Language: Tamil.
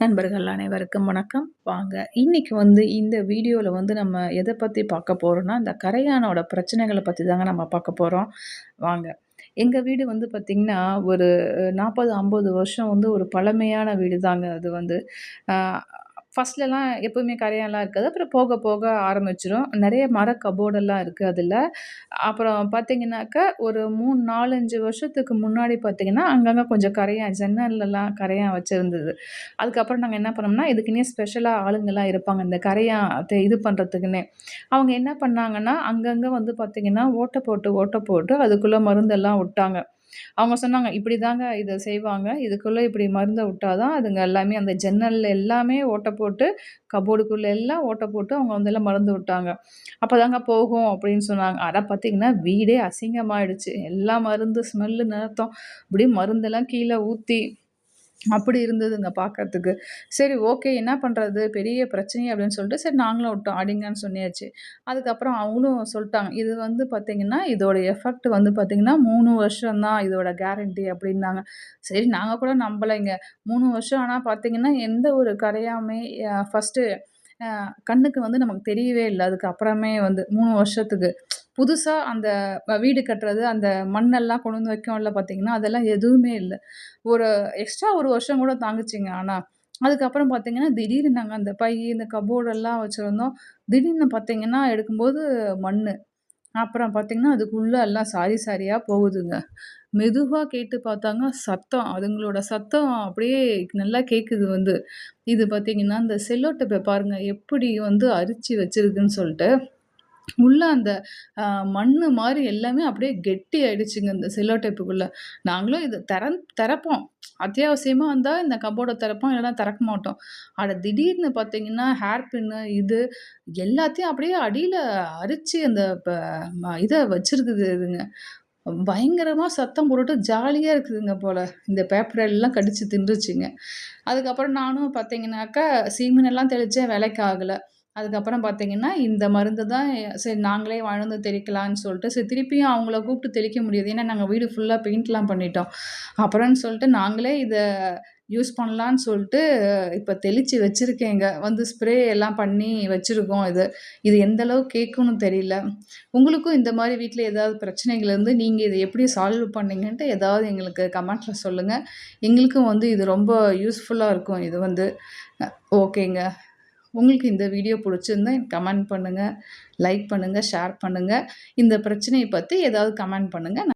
நண்பர்கள் அனைவருக்கும் வணக்கம். வாங்க இன்னைக்கு வந்து இந்த வீடியோல வந்து நம்ம எத பத்தி பார்க்க போறோம்னா, இந்த கரையானோட பிரச்சனைகள பத்தி தாங்க நம்ம பார்க்க போறோம். வாங்க. எங்க வீடு வந்து பார்த்தீங்கன்னா, ஒரு 40, 50 வருஷம் வந்து ஒரு பழமையான வீடு தாங்க அது வந்து. அ ஃபர்ஸ்ட்லலாம் எப்பவுமே கரையான்லாம் இருக்காது. அப்புறம் போக போக ஆரம்பிச்சுரும். நெறைய மர கபோர்டெல்லாம் இருக்கு அதுல. அப்புறம் பார்த்தீங்கன்னாக்கா, ஒரு 3, 4, 5 வருஷத்துக்கு முன்னாடி பார்த்தீங்கன்னா, அங்கங்க கொஞ்சம் கரையான் ஜன்னல்லலாம் கரையான் வச்சிருந்தது. அதுக்கப்புறம் நாங்க என்ன பண்ணோம்னா, இதுக்குன்னே ஸ்பெஷலா ஆளுங்கலாம் இருப்பாங்க. இந்த கரையான் இது பண்றதுக்குன்னே. அவங்க என்ன பண்ணாங்கன்னா, அங்கங்க வந்து பார்த்தீங்கன்னா, ஓட்ட போட்டு அதுக்குள்ள மருந்தெல்லாம் உட்டாங்க. அவங்க சொன்னாங்க, "இப்படிதாங்க இத செய்வாங்க. இதுக்குள்ள இப்படி மருந்த உட்டா தான் அதுங்க எல்லாமே அந்த ஜன்னல்ல எல்லாமே ஓட்ட போட்டு, கபோர்டுக்குள்ள எல்லாம் ஓட்ட போட்டு அவங்க வந்து எல்லாம் மருந்து விட்டாங்க. அப்பதாங்க போகும் அப்படின்னு சொன்னாங்க. ஆனா பார்த்தீங்கன்னா, வீடே அசிங்கமாயிடுச்சு. எல்லாம் மருந்து ஸ்மெல்லு நாத்தம். அப்படியே மருந்தெல்லாம் கீழ ஊத்தி அப்படி இருந்ததுங்க பார்க்கறதுக்கு. சரி ஓகே என்ன பண்றது? பெரிய பிரச்சனையே அப்படின்னு சொல்லிட்டு, சரி நாங்களும் விட்டோம். அடிங்கன்னு சொல்லியாச்சு. அதுக்கப்புறம் அவங்களும் சொல்ட்டாங்க. இது வந்து பார்த்தீங்கன்னா, இதோட எஃபெக்ட் வந்து பார்த்தீங்கன்னா, 3 வருஷம் தான் இதோட கேரண்டி அப்படின்னாங்க. சரி நாங்க கூட நம்பலைங்க. 3 வருஷம் ஆனா பார்த்தீங்கன்னா, எந்த ஒரு கரையாமே ஃபர்ஸ்ட்டு கண்ணுக்கு வந்து நமக்கு தெரியவே இல்ல. அதுக்கு அப்புறமே வந்து 3 வருஷத்துக்கு. புதுசா அந்த வீடு கட்டுறது, அந்த மண்ணெல்லாம் கொண்டு வந்து வைக்கும்ல பார்த்தீங்கன்னா, அதெல்லாம் எதுவுமே இல்ல. ஒரு எக்ஸ்ட்ரா 1 வருஷம் கூட தாங்குச்சுங்க ஆனா. அதுக்கப்புறம் பார்த்தீங்கன்னா, திடீர்னு நாங்க அந்த இந்த கபோர்டெல்லாம் வச்சிருந்தோம். திடீர்னு பார்த்தீங்கன்னா, எடுக்கும்போது மண்ணு. அப்புறம் பார்த்தீங்கன்னா, அதுக்குள்ள எல்லாம் சாரி சாரியா போகுதுங்க. மெதுவா கேட்டு பார்த்தாங்க சத்தம். அதுங்களோட சத்தம் அப்படியே நல்லா கேட்குது வந்து. இது பார்த்தீங்கன்னா, இந்த செல்லோ டேப்ப பாருங்க எப்படி வந்து அரிச்சு வச்சிருக்குன்னு சொல்ட்டு. உள்ள அந்த அ மண்ணு மாரி எல்லாமே அப்படியே கெட்டி ஆயிடுச்சுங்க இந்த செல்லோ டேப்புக்குள்ள. நாங்களும் இத தெறப்போம். அத்தியாவசியமா வந்தா இந்த கப்போர்ட தெறப்போம். இல்லன்னா தெறக்க மாட்டோம். அட திடீர்னு பார்த்தீங்கன்னா, ஹேர் பின்னு இது எல்லாத்தையும் அப்படியே அடியில அரிச்சு அந்த இத வச்சிருக்குது இதுங்க. பயங்கரமா சத்தம் போட்டுட்டு ஜாலியா இருக்குதுங்க போல. இந்த பேப்பர் எல்லாம் கடிச்சு தின்றுச்சுங்க. அதுக்கப்புறம் நானும் பார்த்தீங்கன்னாக்கா, சீமெண்ணெல்லாம் தெளிச்சேன் வேலைக்கு ஆகல. அதுக்கப்புறம் பார்த்தீங்கன்னா, இந்த மருந்து தான் சரி நாங்களே வாழ்ந்து தெளிக்கலான்னு சொல்லிட்டு, சரி திருப்பியும் அவங்கள கூப்பிட்டு தெளிக்க முடியாது. ஏன்னா, நாங்க வீடு ஃபுல்லா பெயிண்ட்லாம் பண்ணிட்டோம். அப்புறம்ன்னு சொல்லிட்டு நாங்களே இத யூஸ் பண்ணலான்னு சொல்லிட்டு, இப்ப தெளிச்சு வச்சிருக்கேங்க. வந்து ஸ்ப்ரே எல்லாம் பண்ணி வச்சிருக்கோம் இது. இது எந்த அளவுக்கு கேட்கும்னு தெரியல. உங்களுக்கும் இந்த மாரி வீட்ல ஏதாவது பிரச்சனைகள் இருந்து, நீங்க இத எப்படி சால்வ் பண்ணீங்கன்ட்டு ஏதாவது எங்களுக்கு கமெண்ட்ல சொல்லுங்க. எங்களுக்கும் வந்து இது ரொம்ப யூஸ்ஃபுல்லா இருக்கும் இது வந்து. அ ஓகேங்க. உங்களுக்கு இந்த வீடியோ புடிச்சிருந்தா கமெண்ட் பண்ணுங்க, லைக் பண்ணுங்க, ஷேர் பண்ணுங்க. இந்த பிரச்சனைய பத்தி ஏதாவது கமெண்ட் பண்ணுங்க.